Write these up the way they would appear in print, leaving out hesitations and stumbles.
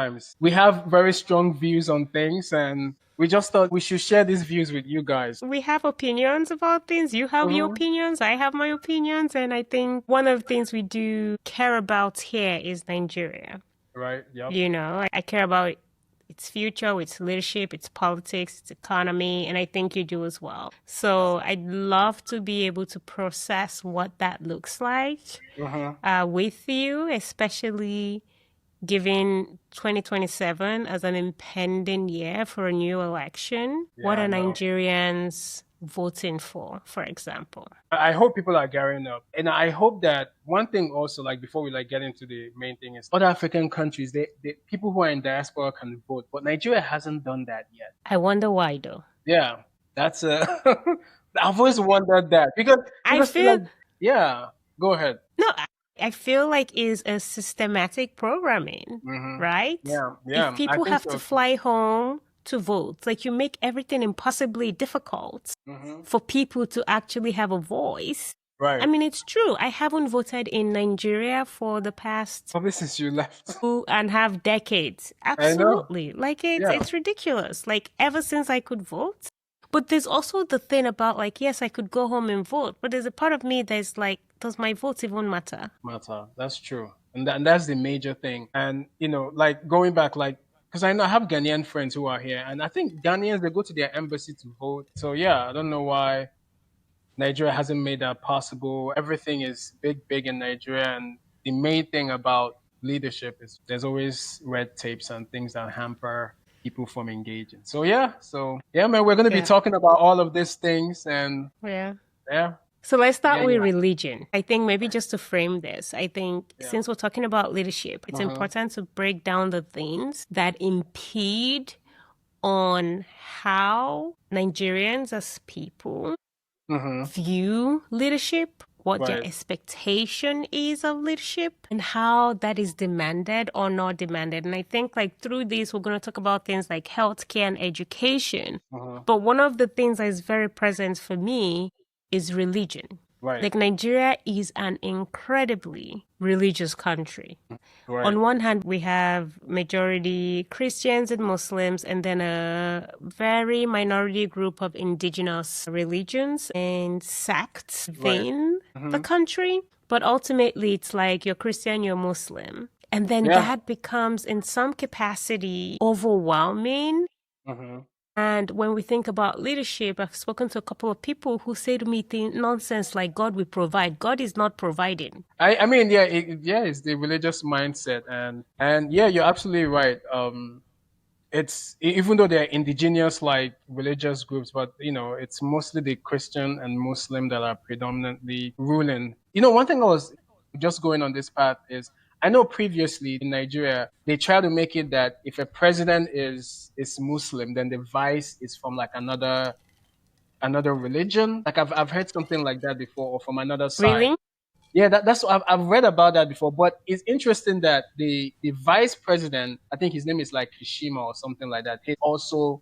times. We have very strong views on things, and we just thought we should share these views with you guys. We have opinions about things. You have your opinions, I have my opinions, and I think one of the things we do care about here is Nigeria. Right? Yep. You know, I care about its future, its leadership, its politics, its economy, and I think you do as well. So I'd love to be able to process what that looks like with you, especially given 2027 as an impending year for a new election. What Yeah, are I know. Nigerians voting for example? I hope people are gearing up. And I hope that one thing also, like before we get into the main thing, is other African countries, they people who are in diaspora can vote, but Nigeria hasn't done that yet. I wonder why though. Yeah, that's I've always wondered that I feel like, yeah, go ahead. no, I feel like it's a systematic programming, right? Yeah, If yeah, I people think have so to too. fly home to vote, like you make everything impossibly difficult for people to actually have a voice. I Right. mean, it's true. I haven't voted in Nigeria for the past Probably since you left. 2.5 decades. I know. Absolutely. Like Yeah. it's ridiculous. Like ever since I could vote. But there's also the thing about like, yes, I could go home and vote, but there's a part of me that's like, does my vote even matter? Matter. That's true. And that's the major thing. And, like going back, like, because I know I have Ghanaian friends who are here, and I think Ghanaians, they go to their embassy to vote. So, yeah, I don't know why Nigeria hasn't made that possible. Everything is big, big in Nigeria. And the main thing about leadership is there's always red tapes and things that hamper people from engaging. So, yeah, man, we're going to be Yeah. talking about all of these things. And, Yeah. yeah, So let's start yeah, with yeah. religion. I think maybe just to frame this, I think since we're talking about leadership, it's important to break down the things that impede on how Nigerians as people view leadership, what their Right. expectation is of leadership, and how that is demanded or not demanded. And I think like through this, we're going to talk about things like healthcare and education. But one of the things that is very present for me is religion. Right. Like Nigeria is an incredibly religious country. Right. On one hand, we have majority Christians and Muslims, and then a very minority group of indigenous religions and sects within the country. But ultimately, it's like you're Christian, you're Muslim. And then that becomes, in some capacity, overwhelming. And when we think about leadership, I've spoken to a couple of people who say to me things nonsense like God will provide. God is not providing. I mean, yeah, it's the religious mindset, and yeah, you're absolutely right. It's even though they're indigenous like religious groups, but it's mostly the Christian and Muslim that are predominantly ruling. One thing I was just going on this path is I know previously in Nigeria they try to make it that if a president is Muslim, then the vice is from like another religion. Like I've heard something like that before, or from another side. Really? Yeah, that's I've read about that before. But it's interesting that the vice president, I think his name is like Kishima or something like that. He also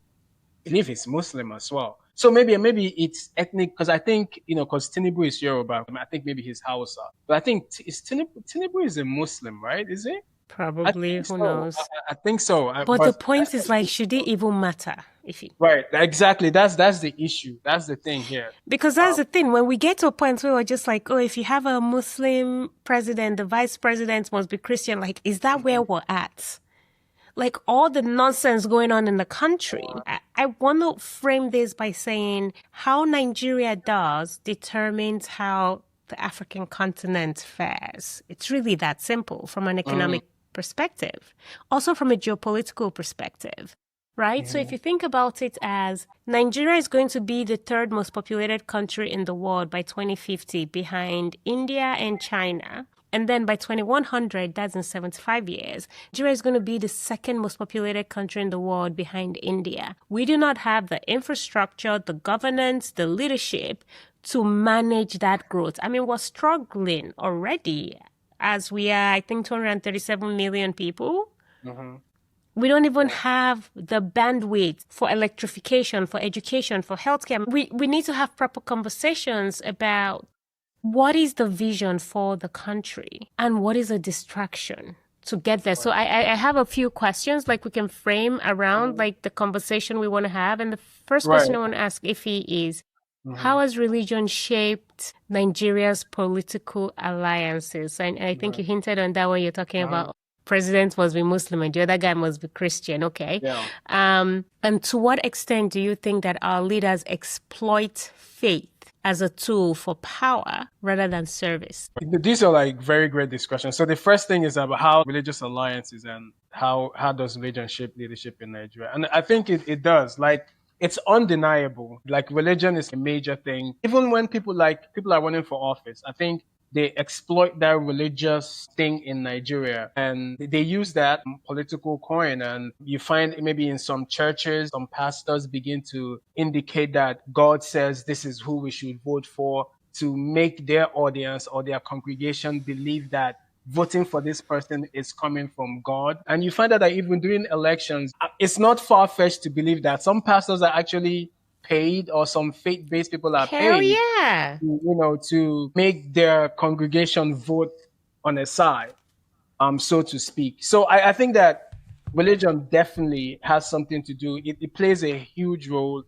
I believe he's Muslim as well. So maybe it's ethnic because I think because Tinubu is Yoruba. I think maybe he's Hausa. But I think Tinubu is a Muslim, right? Is he? I Probably, think who so. knows? I think so. But the point is like, should it even matter? Right, exactly. That's the issue. That's the thing here. Because that's the thing. When we get to a point where we're just like, oh, if you have a Muslim president, the vice president must be Christian. Like, is that where we're at? Like all the nonsense going on in the country. I want to frame this by saying how Nigeria does determines how the African continent fares. It's really that simple from an economic perspective, also from a geopolitical perspective. Right? So if you think about it as Nigeria is going to be the third most populated country in the world by 2050 behind India and China. And then by 2100, that's in 75 years, Nigeria is going to be the second most populated country in the world behind India. We do not have the infrastructure, the governance, the leadership to manage that growth. I mean, we're struggling already as we are, I think, 237 million people. We don't even have the bandwidth for electrification, for education, for healthcare. We need to have proper conversations about what is the vision for the country and what is a distraction to get there. So I have a few questions like we can frame around Mhm. like the conversation we want to have. And the first Right. question I want to ask Ife is, Hmm. how has religion shaped Nigeria's political alliances? And I think you hinted on that when you're talking Hmm. about president must be Muslim and the other guy must be Christian. Okay. Yeah. And to what extent do you think that our leaders exploit faith as a tool for power rather than service? These are like very great discussions. So the first thing is about how religious alliances and how does religion shape leadership in Nigeria. And I think it does. Like it's undeniable. Like religion is a major thing. Even when people are running for office, I think they exploit that religious thing in Nigeria and they use that political coin. And you find maybe in some churches, some pastors begin to indicate that God says this is who we should vote for to make their audience or their congregation believe that voting for this person is coming from God. And you find out that even during elections, it's not far fetched to believe that some pastors are actually paid or some faith based people are Hell paid yeah. to make their congregation vote on a side, so to speak. So I think that religion definitely has something to do. It plays a huge role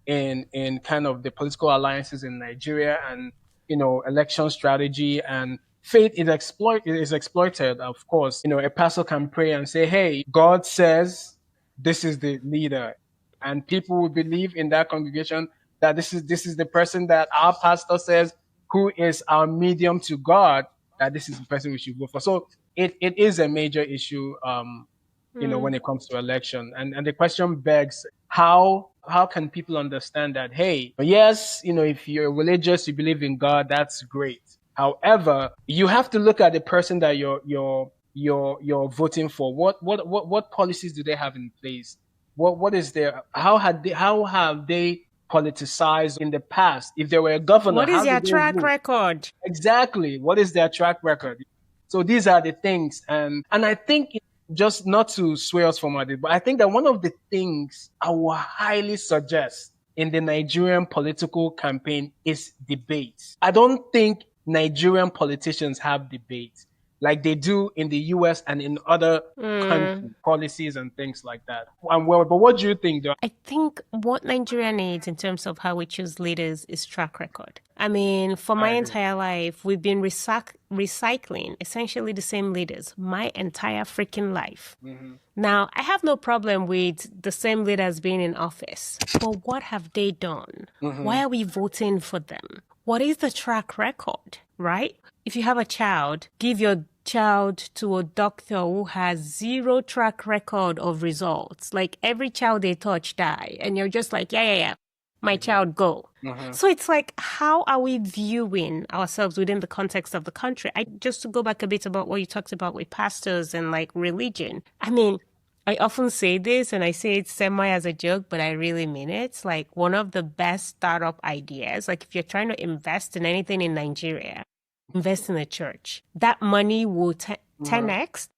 in kind of the political alliances in Nigeria and election strategy and faith is exploited. Of course, a pastor can pray and say, "Hey, God says this is the leader," and people will believe in that congregation that this is the person that our pastor says who is our medium to God, that this is the person we should vote for. So it is a major issue, Mm. when it comes to election. And the question begs, how can people understand that, hey, yes, if you're religious, you believe in God, that's great. However, you have to look at the person that you're voting for. What policies do they have in place? What is their how have they politicized in the past? If they were a governor, What is how your did they track rule? record? Exactly. What is their track record? So these are the things, and I think just not to sway us from it, but I think that one of the things I will highly suggest in the Nigerian political campaign is debates. I don't think Nigerian politicians have debates like they do in the US and in other Mm. country policies and things like that. But what do you think, though? I think what Nigeria needs in terms of how we choose leaders is track record. I mean, for my I agree. entire life, we've been recycling essentially the same leaders my entire freaking life. Hmm. Now, I have no problem with the same leaders being in office, but what have they done? Hmm. Why are we voting for them? What is the track record, right? If you have a child, give your child to a doctor who has zero track record of results. Like every child they touch die. And you're just like, yeah, my child go. Hmm. So it's like, how are we viewing ourselves within the context of the country? Just to go back a bit about what you talked about with pastors and like religion. I mean, I often say this and I say it semi as a joke, but I really mean it. It's like one of the best startup ideas. Like if you're trying to invest in anything in Nigeria, invest in a church. That money will 10x,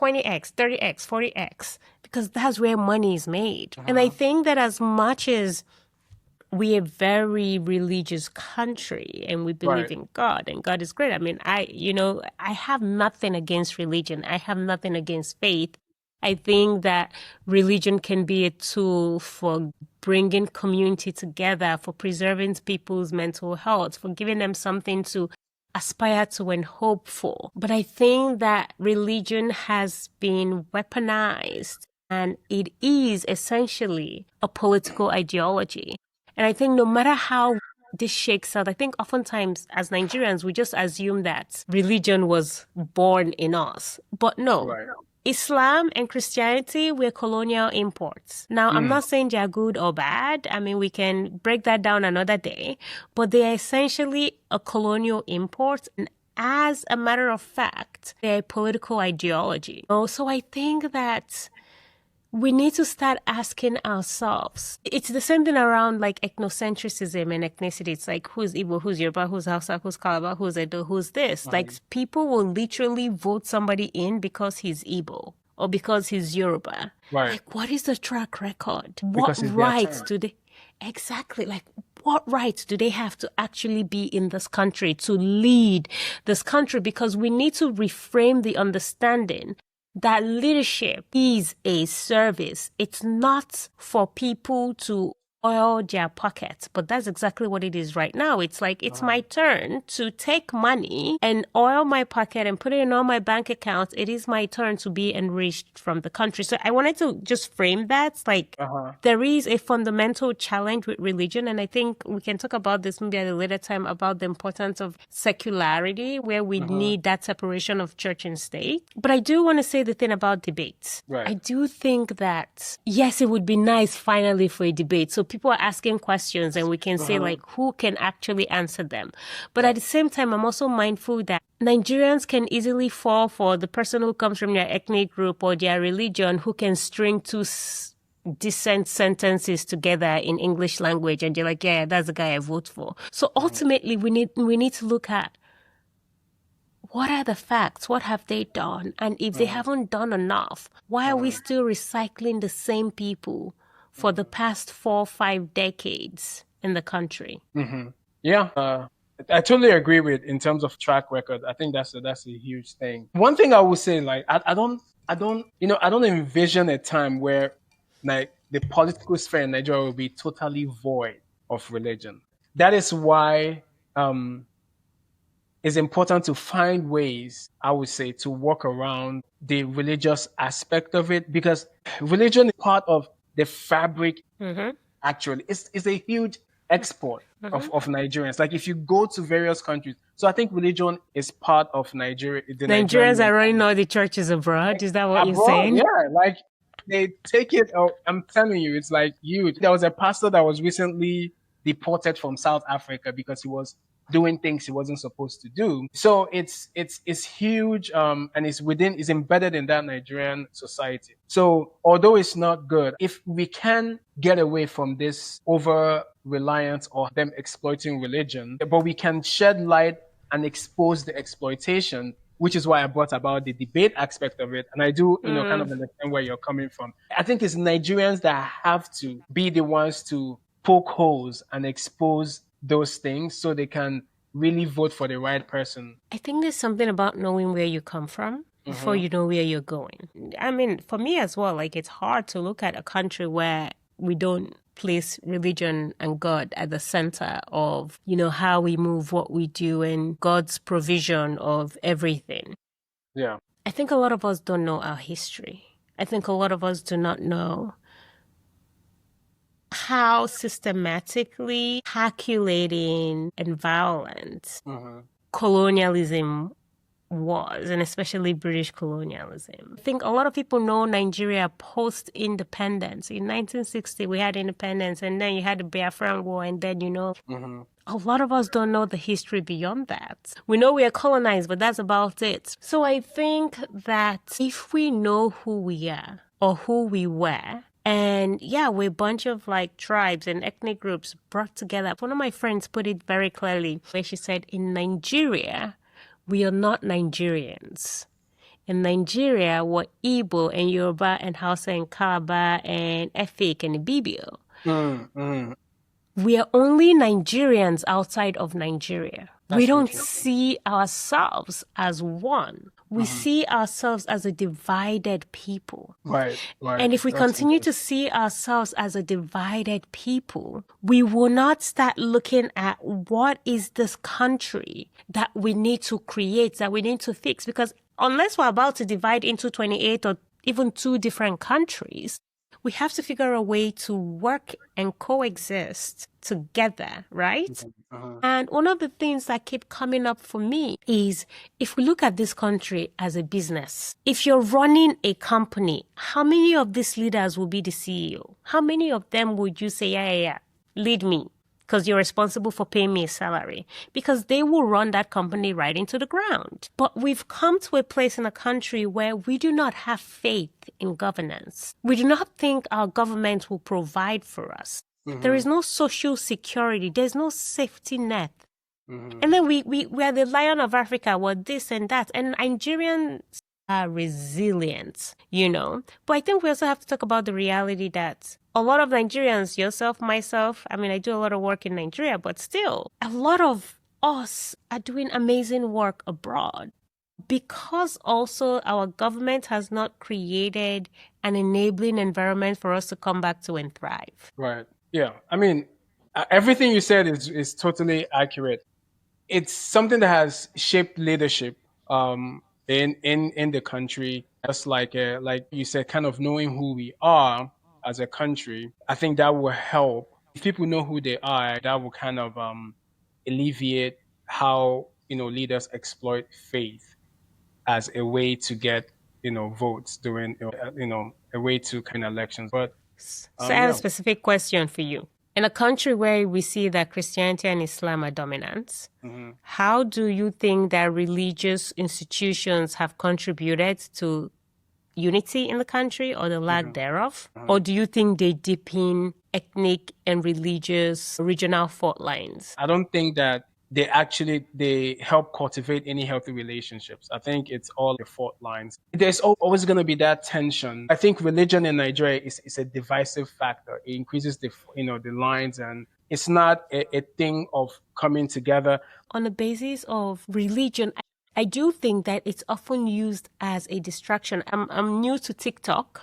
20x, 30x, 40x, because that's where money is made. And I Hmm. think that as much as we're a very religious country and we believe Right. in God and God is great. I mean, I have nothing against religion. I have nothing against faith. I think that religion can be a tool for bringing community together, for preserving people's mental health, for giving them something to aspire to and hope for. But I think that religion has been weaponized and it is essentially a political ideology. And I think no matter how this shakes out, I think oftentimes as Nigerians, we just assume that religion was born in us. But no, Right. Islam and Christianity were colonial imports. Now, I'm Mm. not saying they are good or bad. I mean, we can break that down another day, but they are essentially a colonial import. And as a matter of fact, they're a political ideology. So I think that we need to start asking ourselves. It's the same thing around like ethnocentrism and ethnicity. It's like who's Igbo, who's Yoruba, who's Hausa, who's Calabar, who's Edo, who's this. Like people will literally vote somebody in because he's Igbo or because he's Yoruba. Right. Like what is the track record? What Because it's their rights turn. do they exactly like what rights do they have to actually be in this country, to lead this country? Because we need to reframe the understanding that leadership is a service. It's not for people to oil their pockets, but that's exactly what it is right now. It's like, it's my turn to take money and oil my pocket and put it in all my bank accounts. It is my turn to be enriched from the country. So I wanted to just frame that, like, there is a fundamental challenge with religion. And I think we can talk about this maybe at a later time, about the importance of secularity, where we need that separation of church and state. But I do want to say the thing about debates. Right. I do think that, yes, it would be nice finally for a debate. So people are asking questions and we can say, like, who can actually answer them. But at the same time, I'm also mindful that Nigerians can easily fall for the person who comes from their ethnic group or their religion who can string two decent sentences together in English language, and you're like, yeah, that's the guy I vote for. So ultimately, we need to look at, what are the facts? What have they done? And if they haven't done enough, why are we still recycling the same people for the past 4 or 5 decades in the country? Yeah, I totally agree with in terms of track record. I think that's a huge thing. One thing I would say, like, I don't envision a time where, like, the political sphere in Nigeria will be totally void of religion. That is why it's important to find ways, I would say, to work around the religious aspect of it, because religion is part of the fabric. Actually, it's a huge export of Nigerians. Like, if you go to various countries, so I think religion is part of Nigeria. The Nigerians are running all the churches abroad. Is that what you're saying? Yeah, like, they take it. Oh, I'm telling you, it's like huge. There was a pastor that was recently deported from South Africa because he was doing things he wasn't supposed to do. So it's huge, and it's embedded in that Nigerian society. So although it's not good, if we can get away from this over reliance or them exploiting religion, but we can shed light and expose the exploitation, which is why I brought about the debate aspect of it. And I do, kind of understand where you're coming from. I think it's Nigerians that have to be the ones to poke holes and expose those things so they can really vote for the right person. I think there's something about knowing where you come from before you know where you're going. I mean, for me as well, like, it's hard to look at a country where we don't place religion and God at the center of, how we move, what we do, and God's provision of everything. Yeah. I think a lot of us don't know our history. I think a lot of us do not know how systematically calculating and violent colonialism was, and especially British colonialism. I think a lot of people know Nigeria post-independence. In 1960, we had independence, and then you had the Biafran War, and then, a lot of us don't know the history beyond that. We know we are colonized, but that's about it. So I think that if we know who we are or who we were, and yeah, we're a bunch of like tribes and ethnic groups brought together. One of my friends put it very clearly, where she said, in Nigeria, we are not Nigerians. In Nigeria, we're Igbo and Yoruba and Hausa and Calabar and Efik and Ibibio. We are only Nigerians outside of Nigeria. We don't see ourselves as one. We see ourselves as a divided people. Right. And if we continue to see ourselves as a divided people, we will not start looking at what is this country that we need to create, that we need to fix. Because unless we're about to divide into 28 or even 2 different countries, we have to figure a way to work and coexist together, right? And one of the things that keep coming up for me is, if we look at this country as a business, if you're running a company, how many of these leaders will be the CEO? How many of them would you say, yeah, lead me, because you're responsible for paying me a salary? Because they will run that company right into the ground. But we've come to a place in a country where we do not have faith in governance. We do not think our government will provide for us. There is no social security. There's no safety net. And then we are the lion of Africa, we're this and that. And Nigerians are resilient, But I think we also have to talk about the reality that a lot of Nigerians, yourself, myself, I mean, I do a lot of work in Nigeria, but still, a lot of us are doing amazing work abroad. because also our government has not created an enabling environment for us to come back to and thrive. Right. Yeah. I mean, everything you said is totally accurate. It's something that has shaped leadership in the country. Just like you said, kind of knowing who we are as a country. I think that will help. If people know who they are, that will kind of alleviate how leaders exploit faith as a way to get votes during a way to kind of elections. But So I have a yeah. specific question for you. In a country where we see that Christianity and Islam are dominant, Mhm. how do you think that religious institutions have contributed to unity in the country or the lack Mhm. thereof? Mhm. Or do you think they deepen ethnic and religious regional fault lines? I don't think that they help cultivate any healthy relationships. I think it's all the fault lines. There's always going to be that tension. I think religion in Nigeria is a divisive factor. It increases the lines, and it's not a thing of coming together. On the basis of religion, I do think that it's often used as a distraction. I'm new to TikTok.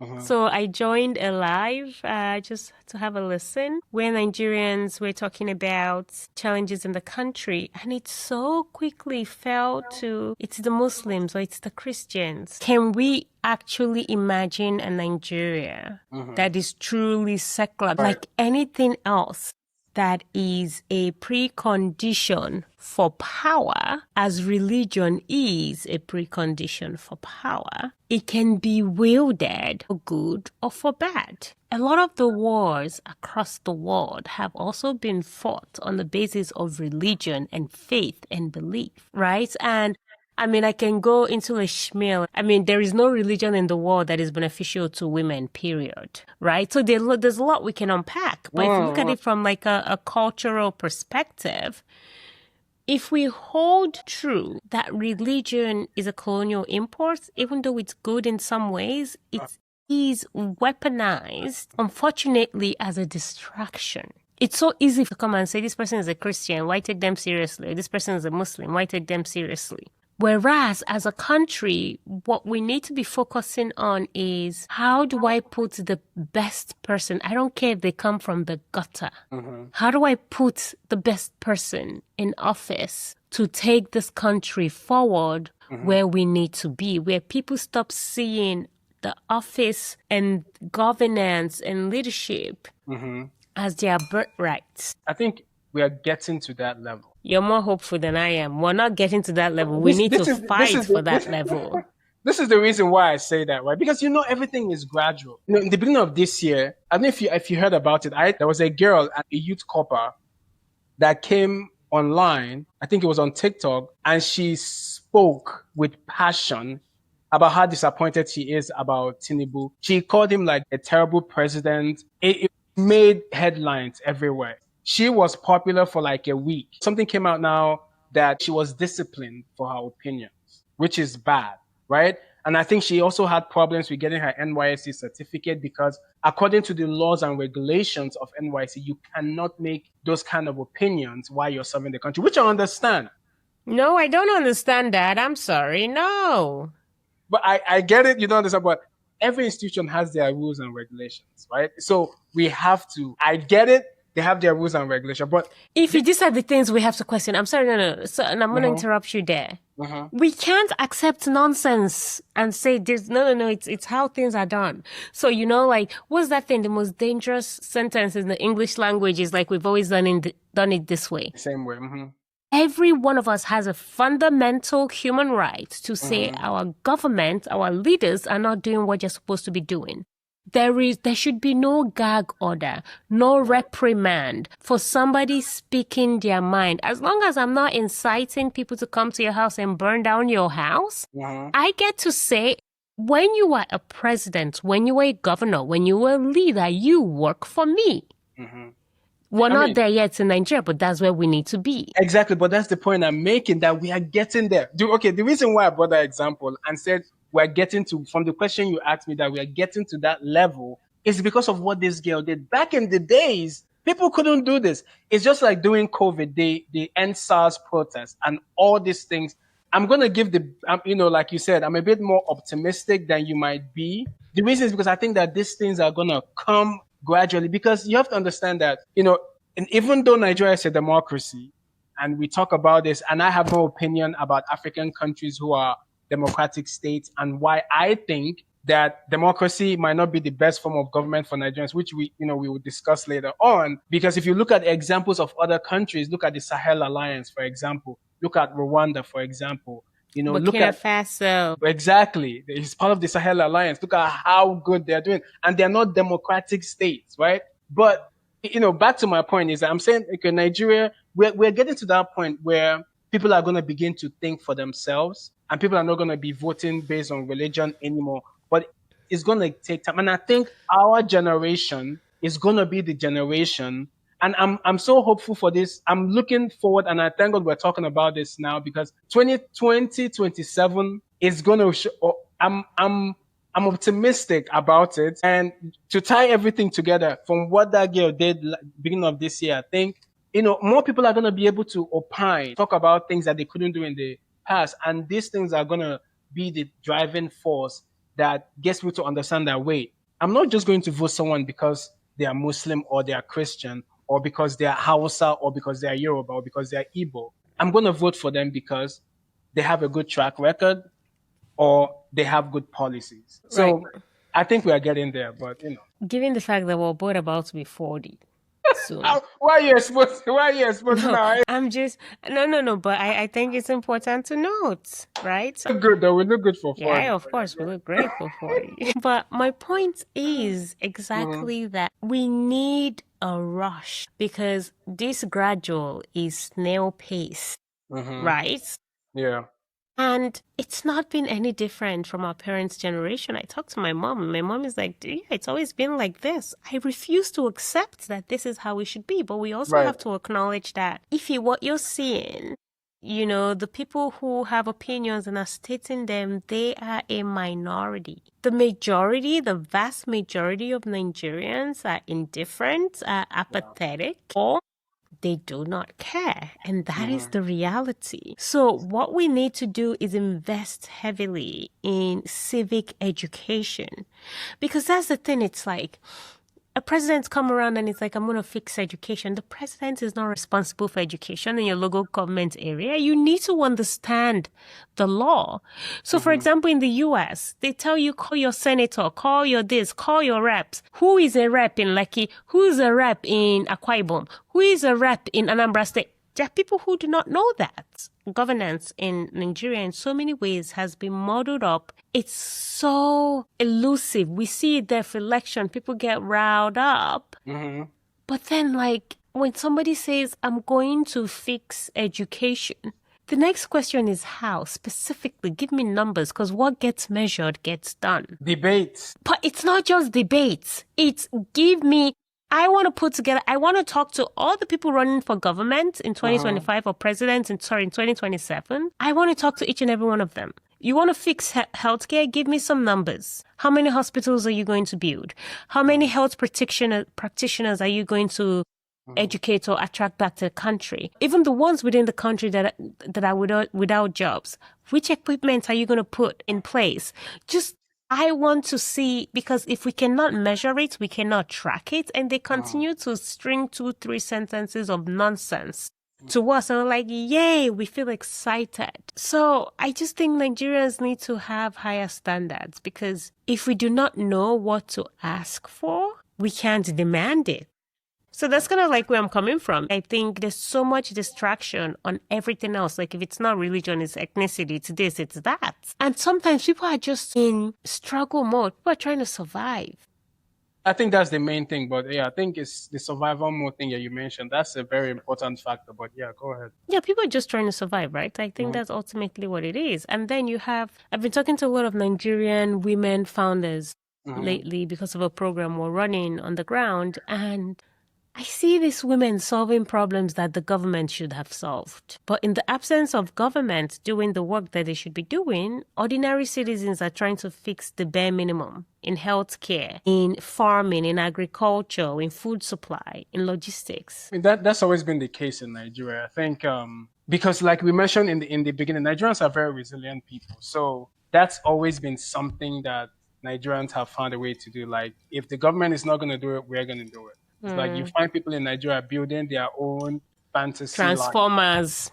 Mhm. So I joined a live just to have a listen where Nigerians were talking about challenges in the country, and it so quickly fell to it's the Muslims or it's the Christians. Can we actually imagine a Nigeria Mhm. that is truly secular, Right. like anything else? That is a precondition for power, as religion is a precondition for power. It can be wielded for good or for bad. A lot of the wars across the world have also been fought on the basis of religion and faith and belief, right? And I mean, I can go into a schmeal. I mean, there is no religion in the world that is beneficial to women, period. Right? So there's a lot we can unpack. But if you look at it from like a cultural perspective, if we hold true that religion is a colonial import, even though it's good in some ways, it is weaponized, unfortunately, as a distraction. It's so easy to come and say, this person is a Christian, why take them seriously? Or this person is a Muslim, why take them seriously? Whereas as a country, what we need to be focusing on is how do I put the best person? I don't care if they come from the gutter. Mhm. How do I put the best person in office to take this country forward where we need to be, where people stop seeing the office and governance and leadership Mhm. as their birthright? I think we are getting to that level. You're more hopeful than I am. We're not getting to that level. We This need to this is this fight is for the, that this, level. this is the reason why I say that, right? Because everything is gradual. In the beginning of this year, I don't know if you heard about it. There was a girl at a youth corps that came online. I think it was on TikTok, and she spoke with passion about how disappointed she is about Tinubu. She called him like a terrible president. It made headlines everywhere. She was popular for like a week. Something came out now that she was disciplined for her opinions, which is bad, right? And I think she also had problems with getting her NYSC certificate because, according to the laws and regulations of NYSC, you cannot make those kind of opinions while you're serving the country, which I understand. No, I don't understand that. I'm sorry. No. But I get it, you don't understand, but every institution has their rules and regulations, right? So we have to, I get it, they have their rules and regulations, but If these are the things we have to question. I'm sorry, no. So, and I'm going to uh-huh, interrupt you there. uh-huh. We can't accept nonsense and say this. No. It's how things are done. So, like, what's that thing? The most dangerous sentence in the English language is like, we've always done it this way. Same way. Every one of us has a fundamental human right to say Mhm. our government, our leaders are not doing what you're supposed to be doing. There should be no gag order, no reprimand for somebody speaking their mind. As long as I'm not inciting people to come to your house and burn down your house, I get to say, when you are a president, when you are a governor, when you are a leader, you work for me. We're not there yet in Nigeria, but that's where we need to be. Exactly, but that's the point I'm making, that we are getting there. Okay, the reason why I brought that example and said we're getting to, from the question you asked me, that we are getting to that level is because of what this girl did. Back in the days, people couldn't do this. It's just like during COVID, they end SARS protests and all these things. I'm gonna give like you said, I'm a bit more optimistic than you might be. The reason is because I think that these things are gonna come gradually. Because you have to understand that, and even though Nigeria is a democracy, and we talk about this, and I have no opinion about African countries who are democratic states, and why I think that democracy might not be the best form of government for Nigerians, which we will discuss later on. Because if you look at examples of other countries, look at the Sahel Alliance, for example. Look at Rwanda, for example. Look Burkina at Faso. exactly. It's part of the Sahel Alliance. Look at how good they're doing, and they're not democratic states, right? But back to my point is that I'm saying, okay, Nigeria, we're getting to that point where people are going to begin to think for themselves, and people are not going to be voting based on religion anymore. But it's going to take time, and I think our generation is going to be the generation. And I'm so hopeful for this. I'm looking forward, and I thank God we're talking about this now, because 2027 is going to show. I'm optimistic about it. And to tie everything together from what that girl did beginning of this year, I think more people are going to be able to opine, talk about things that they couldn't do in the past, and these things are going to be the driving force that gets me to understand that, wait, I'm not just going to vote someone because they are Muslim or they are Christian or because they are Hausa or because they are Yoruba or because they are Igbo. I'm going to vote for them because they have a good track record or they have good policies. Right. So I think we are getting there, but Given the fact that we're both about to be 40 soon. why are you exposing? Why are you exposing No, our? I'm just, no, but I think it's important to note, right? Look good though. We look good for 40. Yeah, of course, we look great for 40. But my point is Mm-hmm. exactly that we need a rush because this gradual is snail pace, Mm-hmm. right? Yeah. And it's not been any different from our parents' generation. I talked to my mom, and my mom is like, yeah, it's always been like this. I refuse to accept that this is how it should be. But we also Right. have to acknowledge that what you're seeing, the people who have opinions and are stating them, they are a minority. The majority, the vast majority of Nigerians are indifferent, are apathetic, or they do not care. And that is Mm-hmm. the reality. So, what we need to do is invest heavily in civic education. Because that's the thing, it's like, a president's come around and it's like, I'm going to fix education. The president is not responsible for education in your local government area. You need to understand the law. So, for Mm-hmm. example, in the US, they tell you, call your senator, call your this, call your reps. Who is a rep in Lekki? Who is a rep in Akwa Ibom? Who is a rep in Anambra State? There are people who do not know that. Governance in Nigeria in so many ways has been modeled up. It's so elusive. We see it there for election. People get riled up. Mm-hmm. But then, like, when somebody says, I'm going to fix education, the next question is how? Specifically, give me numbers, because what gets measured gets done. Debates. But it's not just debates. It's I want to talk to all the people running for government in 2025 or president in 2027. I want to talk to each and every one of them. You want to fix healthcare? Give me some numbers. How many hospitals are you going to build? How many health practitioners are you going to educate or attract back to the country? Even the ones within the country that are without jobs. Which equipment are you going to put in place? I want to see, because if we cannot measure it, we cannot track it, and they continue to string 2-3 sentences of nonsense to us, and we're like, yay, we feel excited. So I just think Nigerians need to have higher standards, because if we do not know what to ask for, we can't demand it. So that's kind of like where I'm coming from. I think there's so much distraction on everything else. Like if it's not religion, it's ethnicity, it's this, it's that. And sometimes people are just in struggle mode. People are trying to survive. I think that's the main thing, but yeah, I think it's the survival mode thing that you mentioned. That's a very important factor. But yeah, go ahead. Yeah, people are just trying to survive, right? I think that's ultimately what it is. And then I've been talking to a lot of Nigerian women founders lately because of a program we're running on the ground. And I see these women solving problems that the government should have solved. But in the absence of government doing the work that they should be doing, ordinary citizens are trying to fix the bare minimum in healthcare, in farming, in agriculture, in food supply, in logistics. I mean, that's always been the case in Nigeria. I think because like we mentioned in the beginning, Nigerians are very resilient people. So that's always been something that Nigerians have found a way to do. Like if the government is not going to do it, we're going to do it. It's like you Mm. find people in Nigeria building their own fantasy line, Transformers,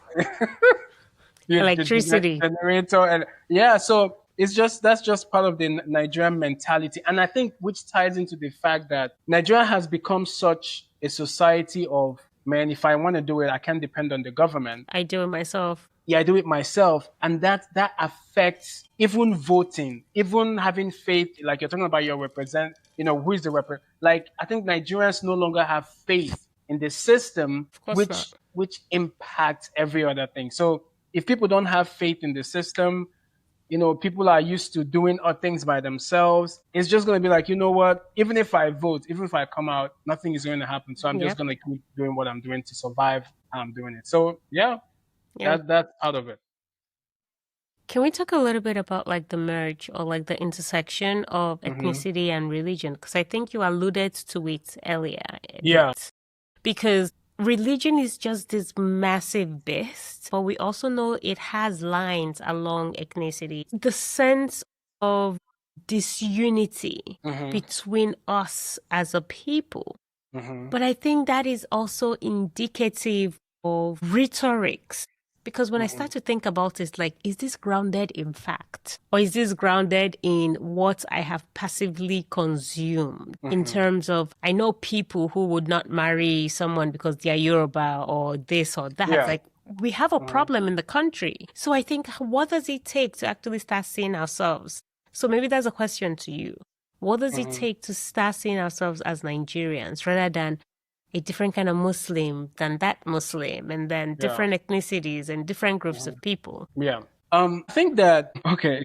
the electricity. generator, and yeah. So it's just that's just part of the Nigerian mentality, and I think which ties into the fact that Nigeria has become such a society of man. If I want to do it, I can't depend on the government. I do it myself. Yeah, I do it myself, and that affects even voting, even having faith. Like you're talking about your represent, who is the Like I think Nigerians no longer have faith in the system, Of course not. which impacts every other thing. So if people don't have faith in the system, people are used to doing other things by themselves. It's just going to be like, you know what? Even if I vote, even if I come out, nothing is going to happen. So I'm just Yep. going to keep doing what I'm doing to survive. How I'm doing it. So yeah, Yeah. that's out of it. Can we talk a little bit about like the merge or like the intersection of Hmm. ethnicity and religion? Because I think you alluded to it earlier a Yeah. bit. Because religion is just this massive beast, but we also know it has lines along ethnicity. The sense of disunity Hmm. between us as a people. Hmm. But I think that is also indicative of rhetorics. Because when I Hmm. start to think about it, like, is this grounded in fact? Or is this grounded in what I have passively consumed? In Hmm. terms of, I know people who would not marry someone because they're Yoruba or this or that. Yeah. Like, we have a Hmm. problem in the country. So I think, what does it take to actually start seeing ourselves? So maybe that's a question to you. What does it Hmm. take to start seeing ourselves as Nigerians rather than a different kind of Muslim than that Muslim, and then Yeah. different ethnicities and different groups Hmm. of people? Yeah. I think that okay,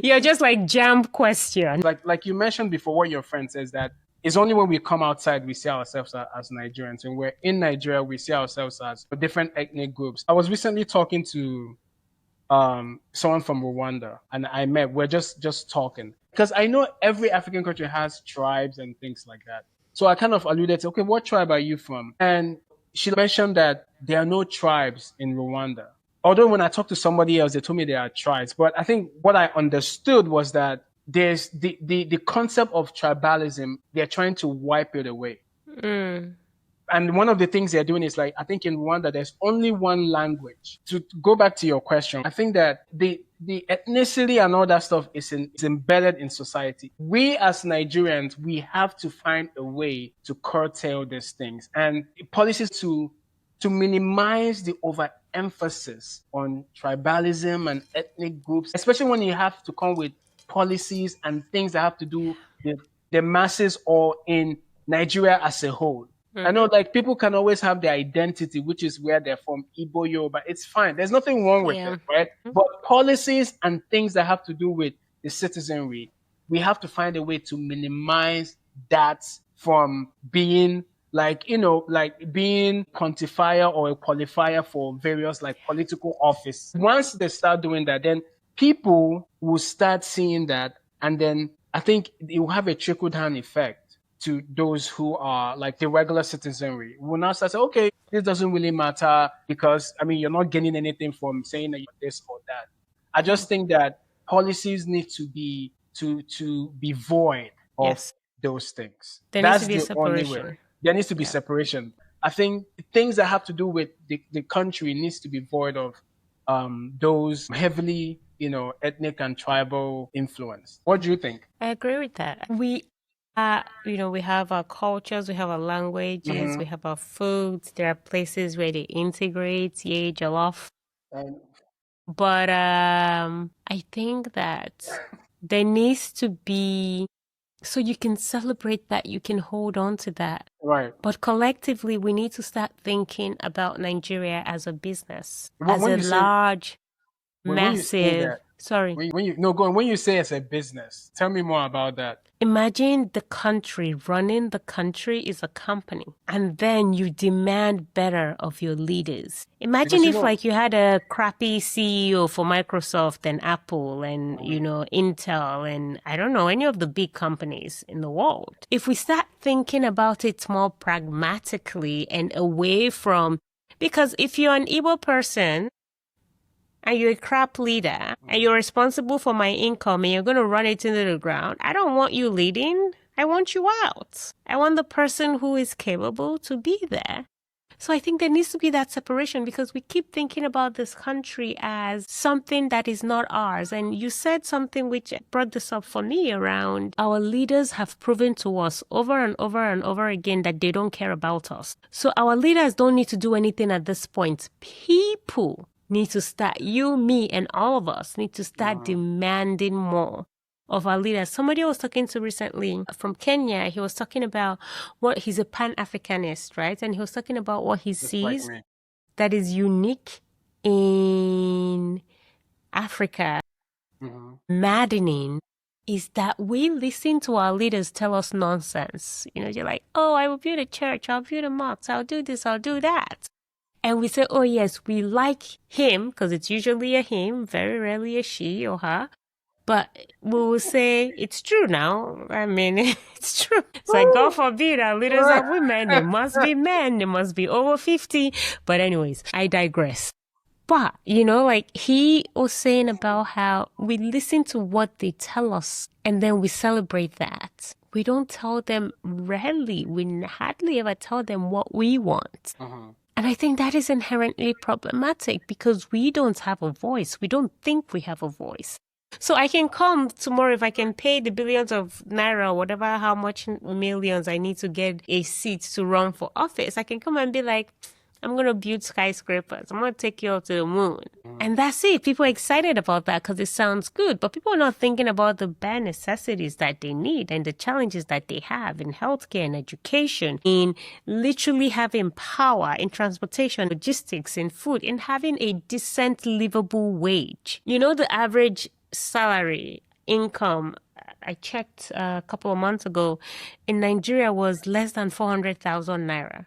You're just like jump question. like you mentioned before, what your friend says that it's only when we come outside we see ourselves as Nigerians. When we're in Nigeria, we see ourselves as different ethnic groups. I was recently talking to someone from Rwanda, and we're just talking because I know every African country has tribes and things like that. So I kind of alluded to, okay, what tribe are you from? And she mentioned that there are no tribes in Rwanda. Although when I talked to somebody else, they told me there are tribes. But I think what I understood was that there's the concept of tribalism, they're trying to wipe it away. Mm, And one of the things they're doing is like, I think in Rwanda, there's only one language. To go back to your question, I think that the ethnicity and all that stuff is embedded in society. We as Nigerians, we have to find a way to curtail these things and policies to minimize the overemphasis on tribalism and ethnic groups, especially when you have to come with policies and things that have to do with the masses or in Nigeria as a whole. I know mm-hmm. like people can always have their identity, which is where they're from, Igbo, Yoruba. It's fine. There's nothing wrong with it, Yeah. right? But policies and things that have to do with the citizenry, we have to find a way to minimize that from being like being quantifier or a qualifier for various like political office. Once they start doing that, then people will start seeing that, and then I think it will have a trickle down effect to those who are like the regular citizenry. We will now start saying, okay, this doesn't really matter because I mean you're not gaining anything from saying that you're this or that. I Yeah. just think that policies need to be void of Yes. those things. There needs to That's be a the only way. separation. There needs to be Yeah. separation. I think things that have to do with the country needs to be void of those heavily, ethnic and tribal influence. What do you think? I agree with that. We have our cultures, we have our languages, we Hmm. have our foods. There are places where they integrate, yay, jollof. And But I think that there needs to be, so you can celebrate that, you can hold on to that. right. But collectively, we need to start thinking about Nigeria as a business, When as when a you say large, when you say massive, that, sorry. when you no go on, when you say it's a business, tell me more about that. Imagine the country, running the country is a company, and then you demand better of your leaders. Imagine Because if like you had a crappy CEO for Microsoft and Apple and, Intel and I don't know, any of the big companies in the world. If we start thinking about it more pragmatically and away from Because if you're an Igbo person and you're a crap leader and you're responsible for my income and you're going to run it into the ground, I don't want you leading. I want you out. I want the person who is capable to be there. So I think there needs to be that separation because we keep thinking about this country as something that is not ours. And you said something which brought this up for me around our leaders have proven to us over and over and over again that they don't care about us. So our leaders don't need to do anything at this point. People need to start, you, me, and all of us need to start demanding more of our leaders. Somebody I was talking to recently from Kenya, he was talking about what he's a Pan-Africanist, right? And he was talking about what he sees that is unique in Africa, maddening, is that we listen to our leaders tell us nonsense. You know, you're like, oh, I will build a church, I'll build a mosque, I'll do this, I'll do that. And we say, oh yes, we like him, because it's usually a him, very rarely a she or her. But we will say, it's true now. I mean, it's true. It's like, God forbid, our leaders are women. They must be men. They must be over 50. But anyways, I digress. But, you know, like he was saying about how we listen to what they tell us and then we celebrate that. We don't tell them rarely. We hardly ever tell them what we want. And I think that is inherently problematic because we don't have a voice. We don't think we have a voice. So I can come tomorrow if I can pay the billions of naira, whatever, how much millions I need to get a seat to run for office. I can come and be like, I'm going to build skyscrapers. I'm going to take you up to the moon. And that's it. People are excited about that because it sounds good. But people are not thinking about the bare necessities that they need and the challenges that they have in healthcare and education, in literally having power, in transportation, logistics, in food, in having a decent, livable wage. You know, the average salary, income, I checked a couple of months ago, in Nigeria was less than 400,000 naira.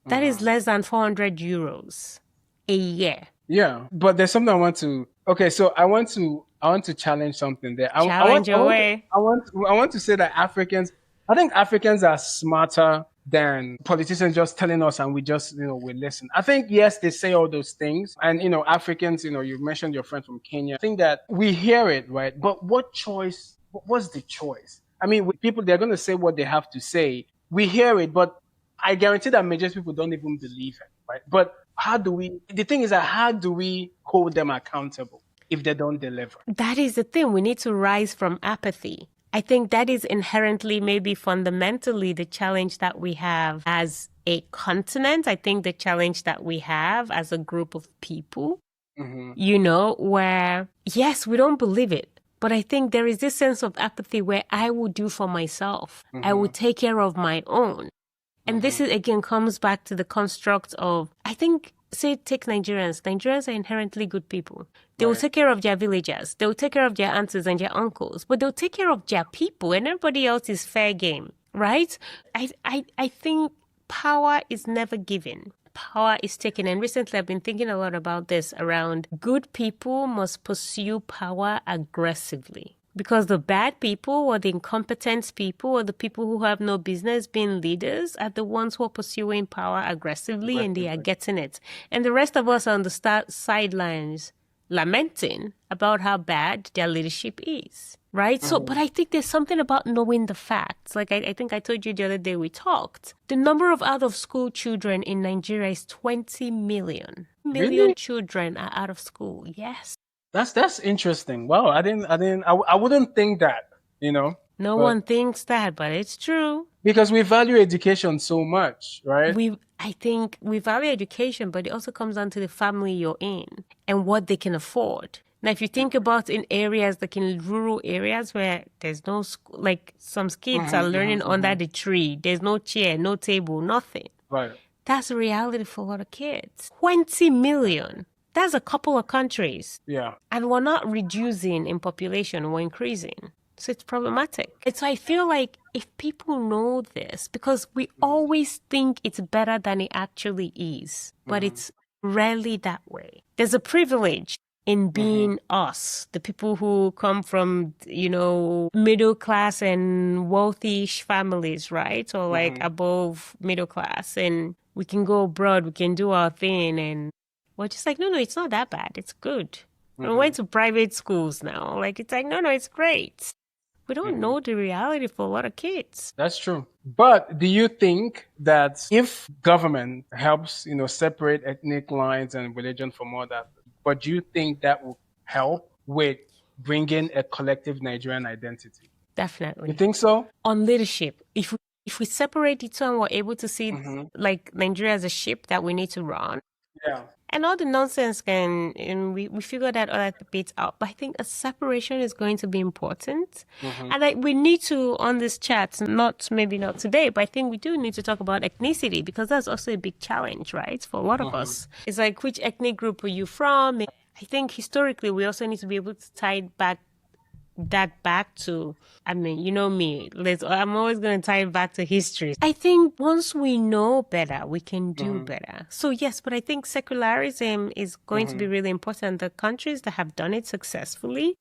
That is less than 400 euros a year. Yeah, but there's something I want to. Okay, so I want to challenge something there. Challenge away. I want to say that I think Africans are smarter than politicians just telling us and we just, we listen. I think, yes, they say all those things. And, Africans, you mentioned your friend from Kenya. I think that we hear it, right? But what's the choice? I mean, with people, they're going to say what they have to say. We hear it, but I guarantee that majority of people don't even believe it, right? But the thing is that how do we hold them accountable if they don't deliver? That is the thing. We need to rise from apathy. I think that is inherently, maybe fundamentally, the challenge that we have as a continent. I think the challenge that we have as a group of people, where, yes, we don't believe it. But I think there is this sense of apathy where I will do for myself. I will take care of my own. And this is, again, comes back to the construct of, I think, say, take Nigerians. Nigerians are inherently good people. They will take care of their villagers. They will take care of their aunts and their uncles. But they'll take care of their people, and everybody else is fair game, right? I think power is never given. Power is taken. And recently I've been thinking a lot about this around good people must pursue power aggressively. Because the bad people or the incompetent people or the people who have no business being leaders are the ones who are pursuing power aggressively and they are getting it. And the rest of us are on the sidelines lamenting about how bad their leadership is, right? So, but I think there's something about knowing the facts. Like I think I told you the other day we talked. The number of out-of-school children in Nigeria is 20 million. Million children are out of school, yes. That's interesting. Wow, I wouldn't think that, No one thinks that, but it's true. Because we value education so much, right? I think we value education, but it also comes down to the family you're in and what they can afford. Now, if you think about in areas like in rural areas where there's no school, like some kids are learning under the tree, there's no chair, no table, nothing. Right. That's a reality for a lot of kids. 20 million. That's a couple of countries. Yeah. And we're not reducing in population, we're increasing. So it's problematic. And so I feel like if people know this, because we always think it's better than it actually is, but it's rarely that way. There's a privilege in being us, the people who come from, middle class and wealthy families, right? Or like above middle class. And We can go abroad, we can do our thing. And we're just like, no, it's not that bad. It's good. We went to private schools now. Like, it's like, no, it's great. We don't know the reality for a lot of kids. That's true. But do you think that if government helps, separate ethnic lines and religion from all that, but do you think that will help with bringing a collective Nigerian identity? Definitely. You think so? On leadership, if we separate the two and we're able to see like Nigeria as a ship that we need to run, Yeah. and all the nonsense and we figure that other bits out. But I think a separation is going to be important. And we need to, on this chat, maybe not today, but I think we do need to talk about ethnicity because that's also a big challenge, right? For a lot of us. It's like, which ethnic group are you from? I think historically, we also need to be able to tie that back to, I mean, you know me, I'm always going to tie it back to history. I think once we know better, we can do better. So yes, but I think secularism is going to be really important. The countries that have done it successfully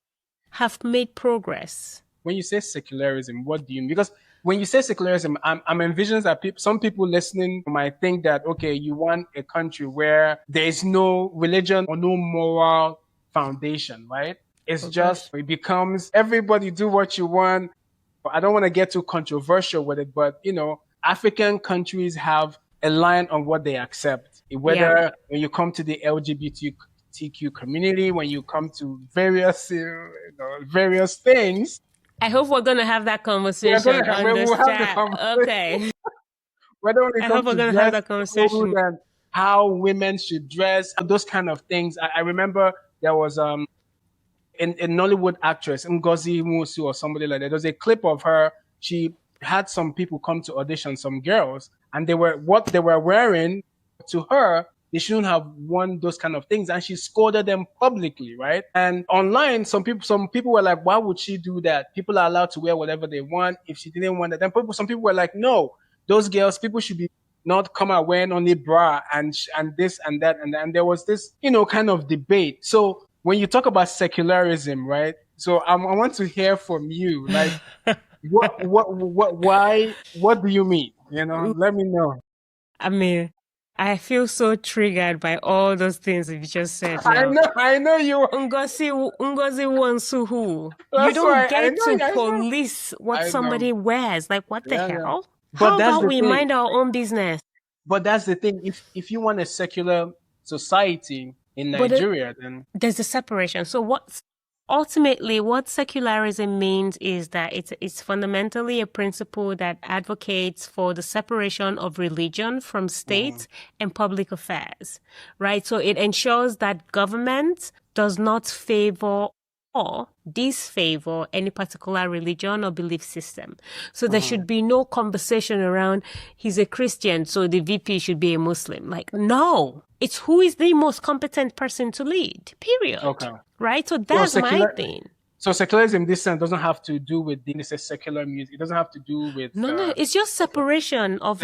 have made progress. When you say secularism, what do you mean? Because when you say secularism, I'm envisioning that some people listening might think that, okay, you want a country where there is no religion or no moral foundation, right? It's it becomes everybody do what you want. I don't want to get too controversial with it, but African countries have a line on what they accept. Whether when you come to the LGBTQ community, when you come to various things. I hope we're going to have that conversation on this chat. Okay. Whether when it comes to have that conversation and how women should dress, those kind of things. I remember there was a Nollywood actress, Ngozi Musu or somebody like that. There's a clip of her. She had some people come to audition, some girls, and what they were wearing to her, they shouldn't have worn those kind of things, and she scolded them publicly, right? And online, some people were like, "Why would she do that? People are allowed to wear whatever they want. If she didn't want it, then some people were like, no, those girls, people should be not come out wearing only bra and this and that and there was this kind of debate. So when you talk about secularism, right? So I want to hear from you, like, what do you mean? Let me know. I mean, I feel so triggered by all those things you just said now. I know you. Ngozi Wansuhu. You don't get to police what somebody wears. Like, what the hell? How about we mind our own business? But that's the thing. If you want a secular society in Nigeria, then there's a separation. So ultimately what secularism means is that it's fundamentally a principle that advocates for the separation of religion from state and public affairs, right? So it ensures that government does not favor or disfavor any particular religion or belief system. So there should be no conversation around, he's a Christian, so the VP should be a Muslim. Like, no, it's who is the most competent person to lead, period. Okay. Right? So that's my thing. So secularism in this sense doesn't have to do with secular music. It doesn't have to do with... No, it's just separation of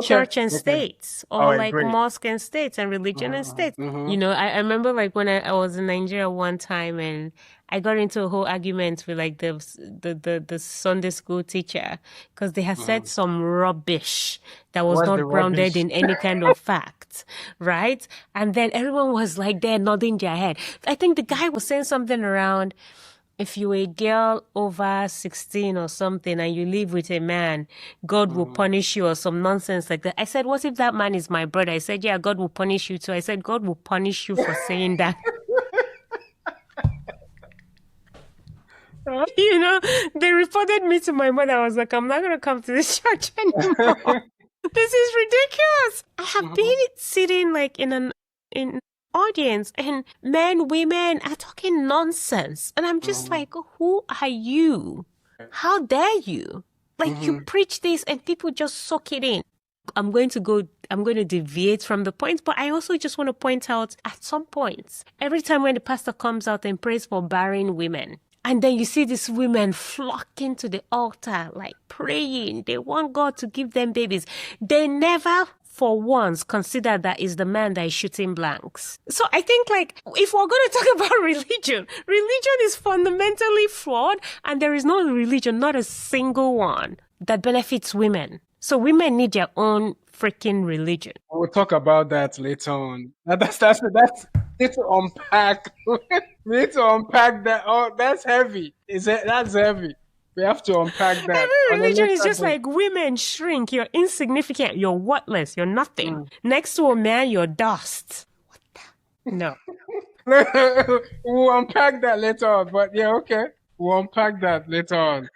church and states, or mosque and states and religion and states. I remember like when I was in Nigeria one time and I got into a whole argument with like the Sunday school teacher because they had said some rubbish that was not grounded in any kind of fact, right? And then everyone was like there nodding their head. I think the guy was saying something around, if you're a girl over 16 or something and you live with a man, God will punish you or some nonsense like that. I said, what if that man is my brother? I said, yeah, God will punish you too. I said, God will punish you for saying that. They reported me to my mother. I was like, I'm not going to come to this church anymore. This is ridiculous. I have been sitting like in an audience and men, women are talking nonsense. And I'm just like, who are you? How dare you? Like you preach this and people just soak it in. I'm going to deviate from the point, but I also just want to point out at some points, every time when the pastor comes out and prays for barren women, and then you see these women flocking to the altar, like praying, they want God to give them babies. They never for once consider that is the man that is shooting blanks. So I think like, if we're going to talk about religion is fundamentally flawed and there is no religion, not a single one, that benefits women. So women need their own freaking religion. We'll talk about that later on. That's need to unpack. We need to unpack that. Oh, that's heavy. That's heavy. We have to unpack that Every on a religion is later just date. like women shrink. You're insignificant. You're worthless. You're nothing. Mm. Next to a man, you're dust. No. We'll unpack that later on. But yeah, okay. We'll unpack that later on.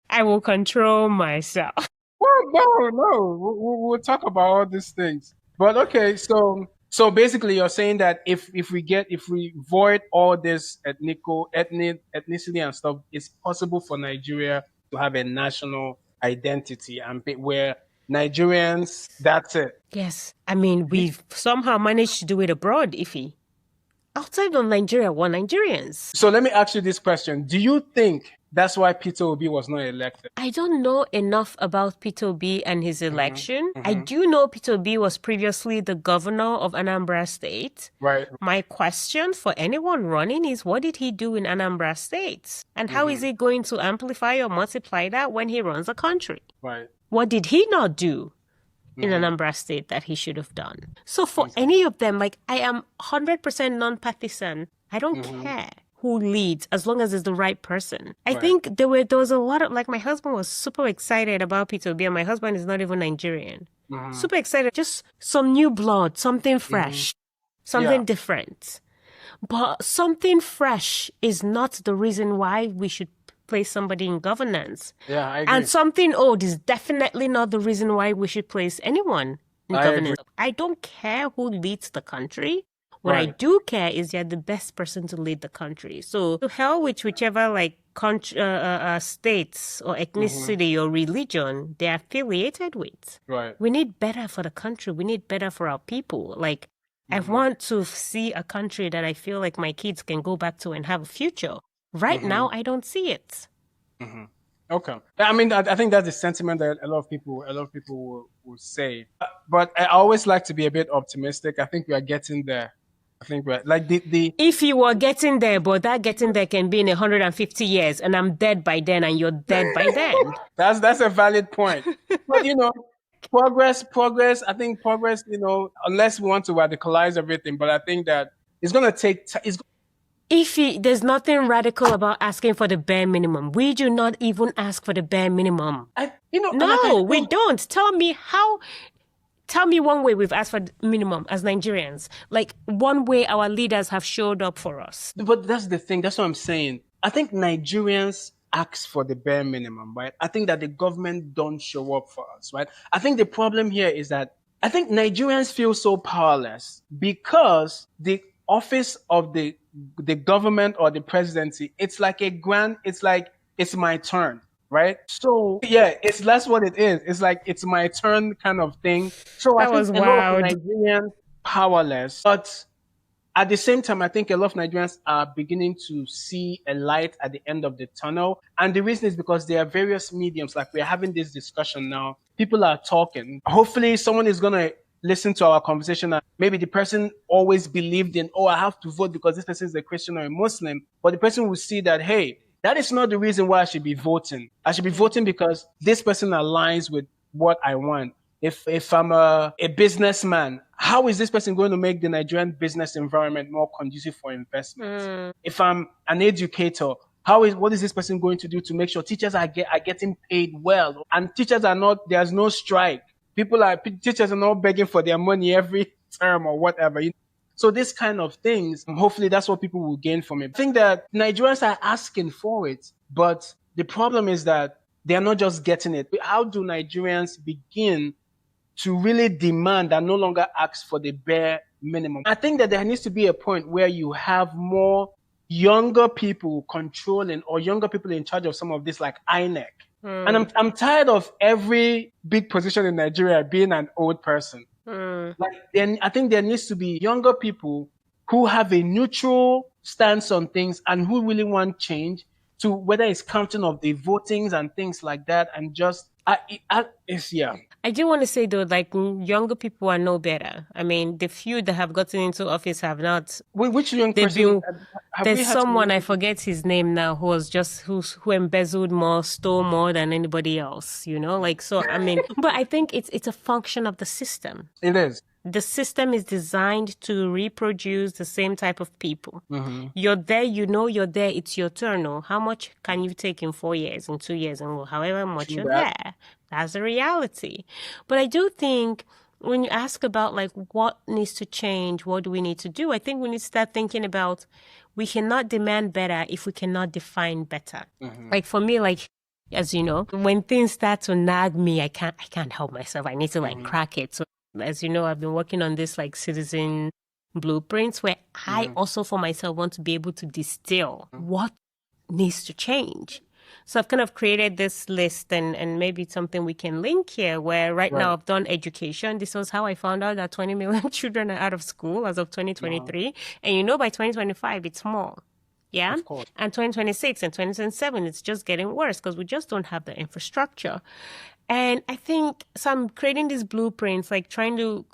I will control myself. Well, no. We'll talk about all these things. But okay, so basically, you're saying that if we void all this ethnicity and stuff, it's possible for Nigeria to have a national identity and where Nigerians, that's it. Yes. I mean, we've somehow managed to do it abroad, Ify. Outside of Nigeria, we're Nigerians. So let me ask you this question: do you think that's why Peter Obi was not elected? I don't know enough about Peter Obi and his election. I do know Peter Obi was previously the governor of Anambra State. Right. My question for anyone running is, what did he do in Anambra State? And how is he going to amplify or multiply that when he runs a country? Right. What did he not do in Anambra State that he should have done? So for any of them, like, I am 100% non-partisan. I don't care who leads as long as it's the right person. I think there was a lot of, like, my husband was super excited about Peter Obi, and my husband is not even Nigerian. Super excited. Just some new blood, something fresh, something different. But something fresh is not the reason why we should place somebody in governance. Yeah, I agree. And something old is definitely not the reason why we should place anyone in governance. I don't care who leads the country. What I do care is you're the best person to lead the country. So to hell with whichever like states or ethnicity or religion they're affiliated with. Right. We need better for the country. We need better for our people. Like, I want to see a country that I feel like my kids can go back to and have a future. Right now, I don't see it. Okay. I mean, I think that's the sentiment that a lot of people will say. But I always like to be a bit optimistic. I think we are getting there. I think we're like the If you were getting there, but that getting there can be in 150 years, and I'm dead by then, and you're dead by then. that's a valid point. But progress. I think progress. Unless we want to radicalize everything, but I think that it's gonna take. There's nothing radical about asking for the bare minimum. We do not even ask for the bare minimum. No, we don't. Tell me one way we've asked for minimum as Nigerians. Like, one way our leaders have showed up for us. But that's the thing. That's what I'm saying. I think Nigerians ask for the bare minimum, right? I think that the government don't show up for us, right? I think the problem here is that I think Nigerians feel so powerless because the office of the government or the presidency, it's like it's my turn. Right? So yeah, that's what it is. It's like it's my turn kind of thing. So I think a lot of Nigerians powerless, but at the same time, I think a lot of Nigerians are beginning to see a light at the end of the tunnel. And the reason is because there are various mediums. Like, we're having this discussion now. People are talking. Hopefully someone is gonna listen to our conversation, and maybe the person always believed in, I have to vote because this person is a Christian or a Muslim, but the person will see that, hey, that is not the reason why I should be voting. I should be voting because this person aligns with what I want. If I'm a businessman, how is this person going to make the Nigerian business environment more conducive for investment? If I'm an educator, what is this person going to do to make sure teachers are getting paid well? And there's no strike. Teachers are not begging for their money every term or whatever. So this kind of things, hopefully that's what people will gain from it. I think that Nigerians are asking for it, but the problem is that they are not just getting it. How do Nigerians begin to really demand and no longer ask for the bare minimum? I think that there needs to be a point where you have more younger people controlling or younger people in charge of some of this, like INEC. And I'm tired of every big position in Nigeria being an old person. Then I think there needs to be younger people who have a neutral stance on things and who really want change, to whether it's counting of the votings and things like that, and just I do want to say though, like younger people are no better. I mean, the few that have gotten into office have not. Which young They've person been. have There's we had some someone young I people? forget his name now who embezzled more, stole more than anybody else. You know, like so. I mean, but I think it's a function of the system. It is. The system is designed to reproduce the same type of people. Mm-hmm. You're there, you know you're there, it's your turn. Oh, how much can you take in 4 years, in 2 years, and well, however much True you're that. there? That's the reality. But I do think when you ask about like what needs to change, what do we need to do? I think we need to start thinking about we cannot demand better if we cannot define better. Mm-hmm. Like for me, like as you know, when things start to nag me, I can't help myself. I need to like Mm-hmm. crack it. So as you know, I've been working on this like citizen blueprints where I Mm-hmm. also for myself want to be able to distill what needs to change. So I've kind of created this list and maybe it's something we can link here where right now Right. I've done education. This was how I found out that 20 million children are out of school as of Uh-huh. 2023. And you know, by 2025, it's more. Yeah. Of course. And 2026 and 2027, it's just getting worse because we just don't have the infrastructure. And I think so. I'm creating these blueprints, like trying to.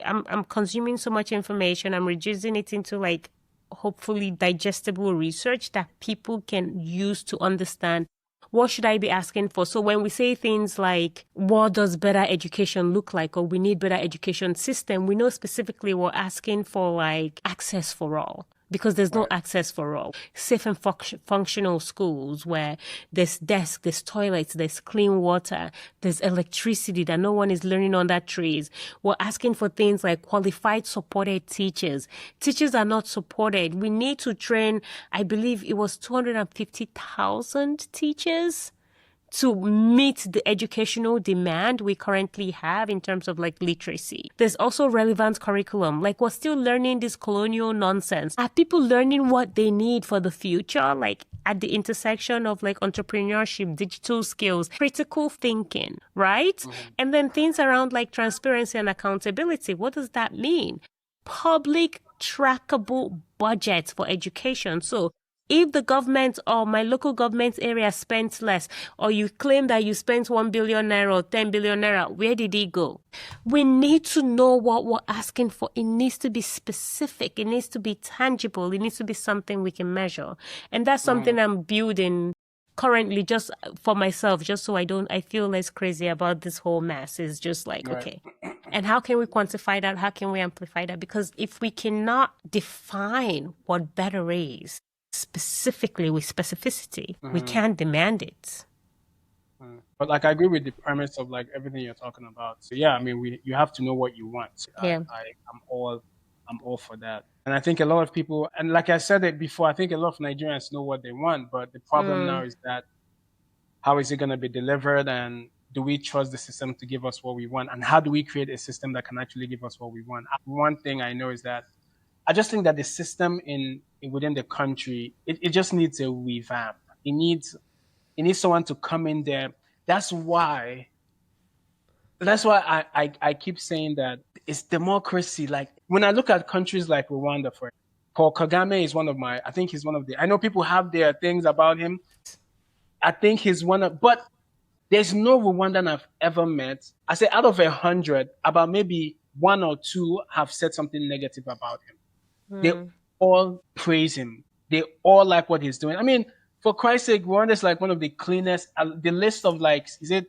I'm consuming so much information. I'm reducing it into like hopefully digestible research that people can use to understand what should I be asking for. So when we say things like what does better education look like, or we need better education system, we know specifically we're asking for like access for all. Because there's no Right. access for all. Safe and functional schools where there's desks, there's toilets, there's clean water, there's electricity that no one is learning under trees. We're asking for things like qualified, supported teachers. Teachers are not supported. We need to train, I believe it was 250,000 teachers to meet the educational demand we currently have in terms of like literacy. There's also relevant curriculum. Like we're still learning this colonial nonsense. Are people learning what they need for the future? Like at the intersection of like entrepreneurship, digital skills, critical thinking, right? Mm-hmm. And then things around like transparency and accountability. What does that mean? Public trackable budgets for education. So if the government or my local government area spent less, or you claim that you spent 1 billion naira or 10 billion naira, where did it go? We need to know what we're asking for. It needs to be specific. It needs to be tangible. It needs to be something we can measure. And that's something I'm building currently just for myself, just so I feel less crazy about this whole mess. Is just like, Right. okay. And how can we quantify that? How can we amplify that? Because if we cannot define what better is, specifically with specificity, we can't demand it. But like I agree with the premise of like everything you're talking about. So yeah, I mean you have to know what you want. Yeah. I'm all for that. And I think a lot of people, and like I said it before, I think a lot of Nigerians know what they want, but the problem now is that how is it going to be delivered, and do we trust the system to give us what we want, and how do we create a system that can actually give us what we want? One thing I know is that I just think that the system within the country, it just needs a revamp. It needs someone to come in there. That's why I keep saying that it's democracy. Like when I look at countries like Rwanda, for Paul Kagame is one of my. I think he's one of the. I know people have their things about him. I think he's one of, but there's no Rwandan I've ever met. I say out of 100, about maybe one or two have said something negative about him. They all praise him. They all like what he's doing. I mean, for Christ's sake, Rwanda is like one of the cleanest. The list of like, is it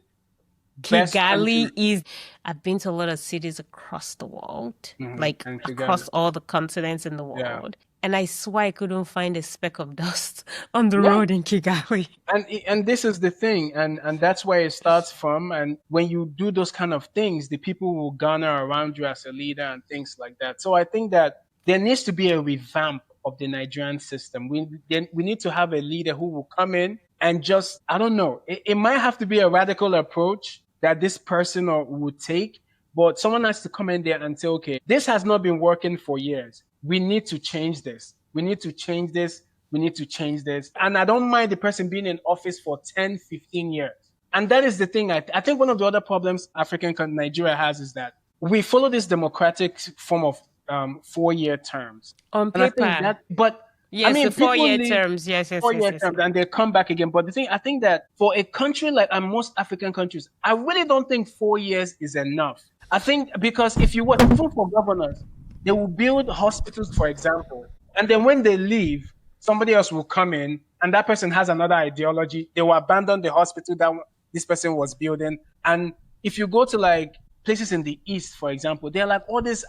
best country? Kigali is, I've been to a lot of cities across the world, like And Kigali, across all the continents in the yeah. world. And I swear I couldn't find a speck of dust on the Yeah, road in Kigali. and this is the thing, and that's where it starts from. And when you do those kind of things, the people will garner around you as a leader and things like that. So I think that there needs to be a revamp of the Nigerian system. We need to have a leader who will come in and just, I don't know, it might have to be a radical approach that this person would take, but someone has to come in there and say, okay, this has not been working for years. We need to change this. We need to change this. We need to change this. And I don't mind the person being in office for 10, 15 years. And that is the thing. I think one of the other problems Nigeria has is that we follow this democratic form of 4-year terms. On And I think paper, that, but I Yes, the mean, people 4-year leave terms. Yes, yes, yes, 4 year yes, terms yes. and they come back again. But the thing, I think that for a country like and most African countries, I really don't think 4 years is enough. I think because if you watch, even for governors, they will build hospitals, for example, and then when they leave, somebody else will come in, and that person has another ideology. They will abandon the hospital that this person was building. And if you go to like places in the east, for example, they're like all this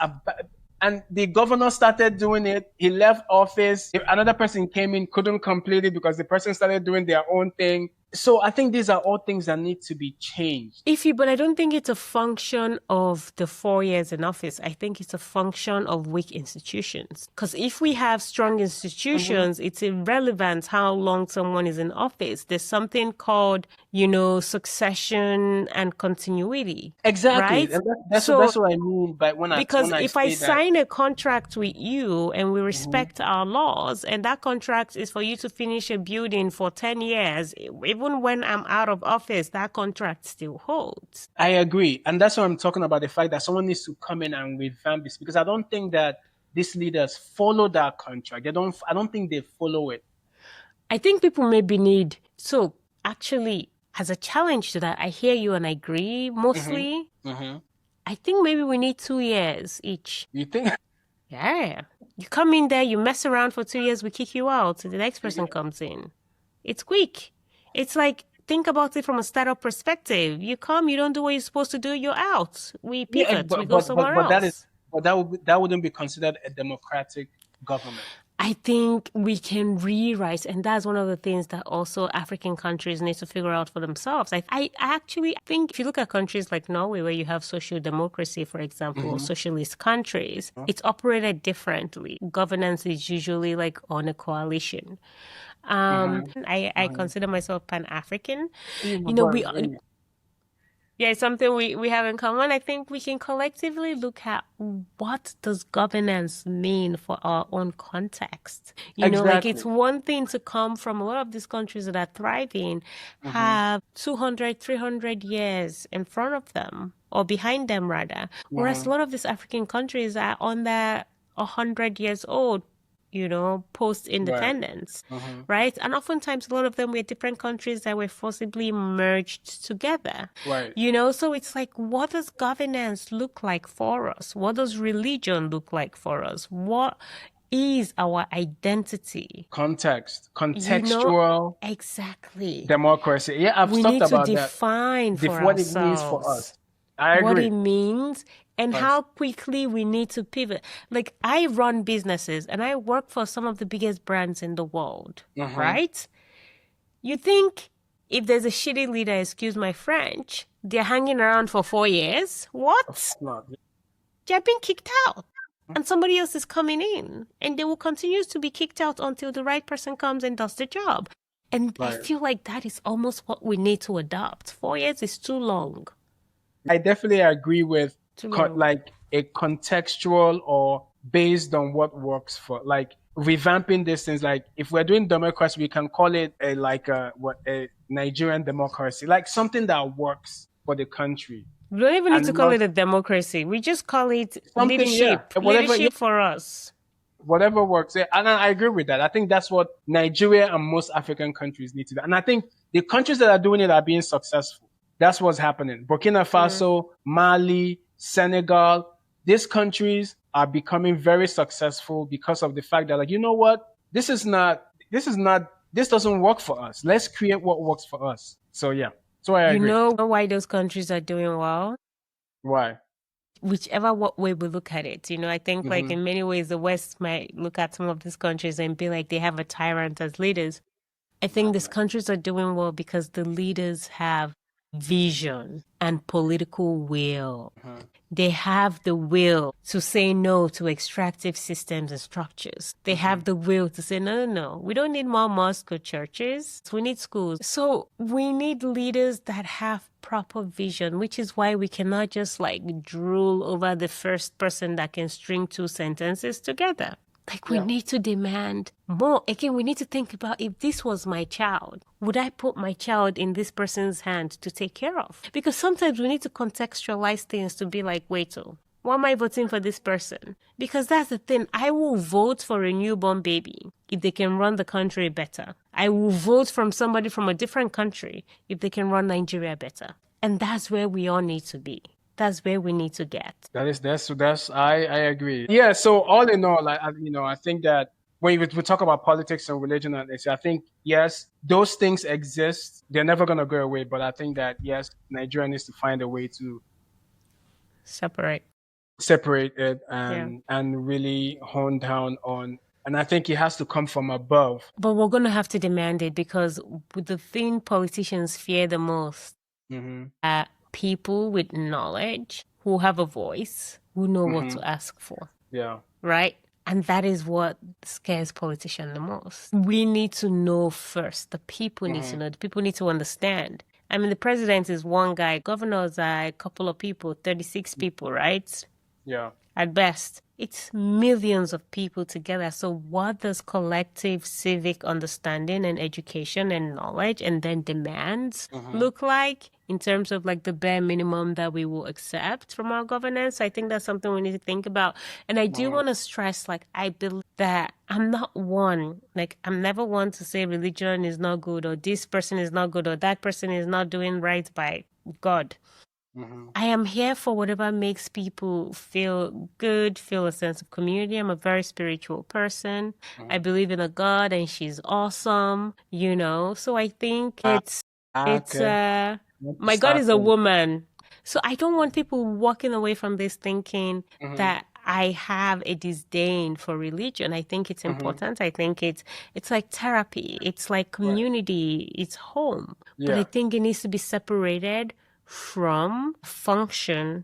and the governor started doing it. He left office. Another person came in, couldn't complete it because the person started doing their own thing. So I think these are all things that need to be changed. But I don't think it's a function of the 4 years in office. I think it's a function of weak institutions. Because if we have strong Mm-hmm. institutions, it's irrelevant how long someone is in office. There's something called, succession and continuity, Exactly, right? and that's So what I mean by because when I if I say that. sign a contract with you and we Mhm. respect our laws, and that contract is for you to finish a building for 10 years, even when I'm out of office, that contract still holds. I agree, and that's what I'm talking about. The fact that someone needs to come in and revamp this because I don't think that these leaders follow that contract. They don't. I don't think they follow it. I think people maybe need. So, actually, as a challenge to that, I hear you and I agree Hmm. mostly. Hmm. I think maybe we need 2 years each. You think? Yeah. You come in there, you mess around for 2 years, we kick you out. The next person comes in. It's quick. It's like, think about it from a startup perspective. You come, you don't do what you're supposed to do, you're out. We Yeah, pivot, we go somewhere else. that wouldn't be considered a democratic government. I think we can rewrite, and that's one of the things that also African countries need to figure out for themselves. I actually think if you look at countries like Norway, where you have social democracy, for example, or Hmm. socialist countries, it's operated differently. Governance is usually like on a coalition. Hmm. I consider myself Pan-African. You know, we Hmm. Yeah, it's something we have in common. I think we can collectively look at what does governance mean for our own context. Like it's Exactly. one thing to come from a lot of these countries that are thriving, Hmm. have 200, 300 years in front of them or behind them rather. Whereas a Hmm. lot of these African countries are on their 100 years old, post Right. independence, Hmm. right? And oftentimes, a lot of them were different countries that were forcibly merged together, Right. So it's like, what does governance look like for us? What does religion look like for us? What is our identity? Context, You know, contextual exactly. democracy. Yeah, I've We talked need to about that. define for What it means for ourselves us. I what it agree. means and Because how quickly we need to pivot. Like, I run businesses and I work for some of the biggest brands in the world, hmm right? You think if there's a shitty leader, excuse my French, they're hanging around for 4 years? of What? course not. They're being kicked out. And somebody else is coming in. And they will continue to be kicked out until the right person comes and does the job. And I Right. feel like that is almost what we need to adopt. 4 years is too long. I definitely agree with Too long. like a contextual or based on what works for like revamping these things. Like if we're doing democracy, we can call it a Nigerian democracy, like something that works for the country We don't even need to and call not it a democracy. We just call it something. Yeah, leadership. whatever. Yeah, Leadership for us. whatever works. Yeah, and I agree with that. I think that's what Nigeria and most African countries need to do. And I think the countries that are doing it are being successful. That's what's happening. Burkina Mm. Faso, Mali, Senegal, these countries are becoming very successful because of the fact that, like, you know what? This doesn't work for us. Let's create what works for us. So, yeah. So I You agree. know why those countries are doing well? Why? Whichever what way we look at it. I think like Hmm. in many ways the West might look at some of these countries and be like they have a tyrant as leaders. I think these countries are doing well because the leaders have vision and political will. Hmm. They have the will to say no to extractive systems and structures. They Hmm. have the will to say, no, no, no, we don't need more mosques or churches. We need schools. So we need leaders that have proper vision, which is why we cannot just like drool over the first person that can string two sentences together. Like, we Yeah. need to demand more. Again, we need to think about if this was my child, would I put my child in this person's hand to take care of? Because sometimes we need to contextualize things to be like, wait, oh. Why am I voting for this person? Because that's the thing. I will vote for a newborn baby if they can run the country better. I will vote from somebody from a different country if they can run Nigeria better. And that's where we all need to be. That's where we need to get. I agree. Yeah. So all in all, I think that when we talk about politics and religion and this, I think yes, those things exist. They're never gonna go away. But I think that yes, Nigeria needs to find a way to Separate. separate it Yeah. and really hone down on. And I think it has to come from above. But we're going to have to demand it because the thing politicians fear the most Hmm. are people with knowledge who have a voice, who know what Hmm. to ask for, Yeah. right? And that is what scares politicians the most. We need to know first. The people need to Hmm. know. The people need to understand. I mean, the president is one guy. Governors are a couple of people, 36 people, right? Yeah. At best. It's millions of people together. So what does collective civic understanding and education and knowledge and then demands Hmm. look like in terms of like the bare minimum that we will accept from our governance? I think that's something we need to think about. And I do Hmm. want to stress, like, I believe that I'm not one, like, I'm never one to say religion is not good or this person is not good or that person is not doing right by God. Hmm. I am here for whatever makes people feel good, feel a sense of community. I'm a very spiritual person. I Hmm. believe in a God and she's awesome, you know. So I think it's Okay. Want to my God start is a from. woman. So I don't want people walking away from this thinking Hmm. that I have a disdain for religion. I think it's Hmm. important. I think it's like therapy. It's like Right. community. It's home. But I Yeah. think it needs to be separated from function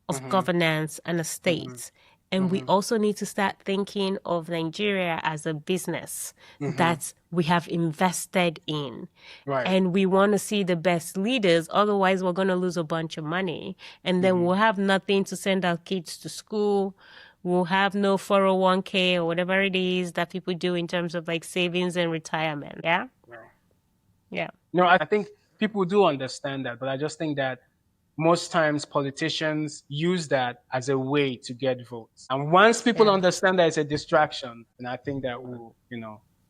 of Hmm. governance and a Hmm. state. And we Hmm. also need to start thinking of Nigeria as a business Hmm. that we have invested in. Right. And we want to see the best leaders. Otherwise, we're going to lose a bunch of money. And then Hmm. we'll have nothing to send our kids to school. We'll have no 401k or whatever it is that people do in terms of like savings and retirement. Yeah. Yeah. Yeah. No, I think people do understand that, but I just think that most times politicians use that as a way to get votes. And once people Yeah. understand that it's a distraction, and I think that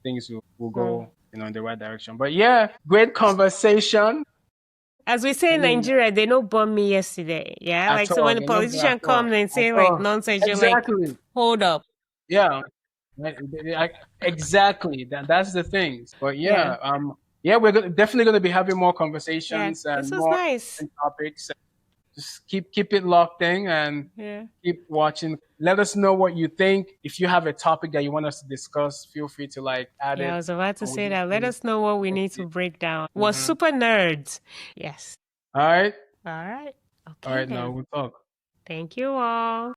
things will Hmm. go, in the right direction. But yeah, great conversation. As we say in Mm, Nigeria, they no bomb me yesterday. Yeah. at Like, so all. when the They're not good at politician all. comes and At say like all. nonsense, you're like, Exactly. hold up. Yeah. Exactly. That's the things. But Yeah. yeah, definitely going to be having more Yeah. conversations This and was more nice. different topics. Just keep it locked in and Yeah. keep watching. Let us know what you think. If you have a topic that you want us to discuss, feel free to like add Yeah, I it. was about to And we'll say that. Let definitely us know what we get need to it. break down. We're Mhm. super nerds. Yes. All right. All right. All Okay right. Now then. we'll talk. Thank you all.